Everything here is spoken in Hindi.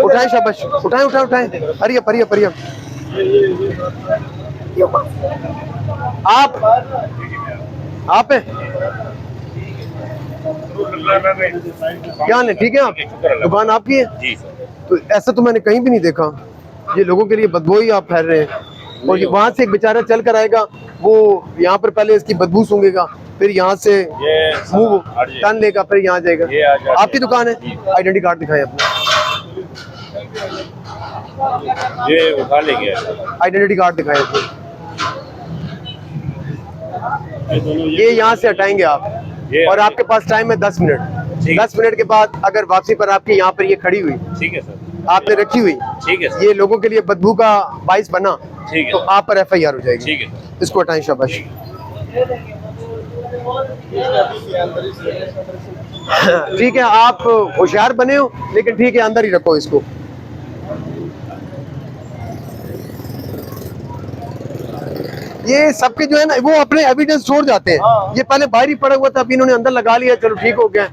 उठाएं शाबाश, उठाएं उठाएं उठाएं, हरियप हरियप हरियप। आप हैं क्या नहीं? ठीक है, आप दुकान आपकी है जी सर। तो ऐसा तो मैंने कहीं भी नहीं देखा, ये लोगों के लिए बदबू ही आप फैल रहे हैं। और वहाँ से एक बेचारा चल कर आएगा, वो यहाँ पर पहले इसकी बदबू सूंघेगा, फिर यहाँ से मुंह टन लेगा, फिर यहाँ जाएगा। आपकी दुकान है? आइडेंटिटी कार्ड दिखाएं अपना, ये उठा लेंगे। आइडेंटिटी कार्ड दिखाएं। ये यहाँ से हटाएंगे आप, और आपके पास टाइम है 10 मिनट। 10 मिनट के बाद अगर वापसी पर आपकी यहाँ पर ये खड़ी हुई, ठीक है सर, आपने आपने रखी हुई, ठीक है, ये लोगों के लिए बदबू का बाइस बना, ठीक है, तो आप पर FIR हो जाएगी। ठीक है, इसको हटाएं शाबाश। ठीक है, आप होशियार बने हो, लेकिन ठीक है, अंदर ही रखो इसको। ये सबके जो है ना, वो अपने एविडेंस छोड़ जाते हैं। ये पहले बाहर ही पड़ा हुआ था, अभी इन्होंने अंदर लगा लिया, चलो ठीक हो गया।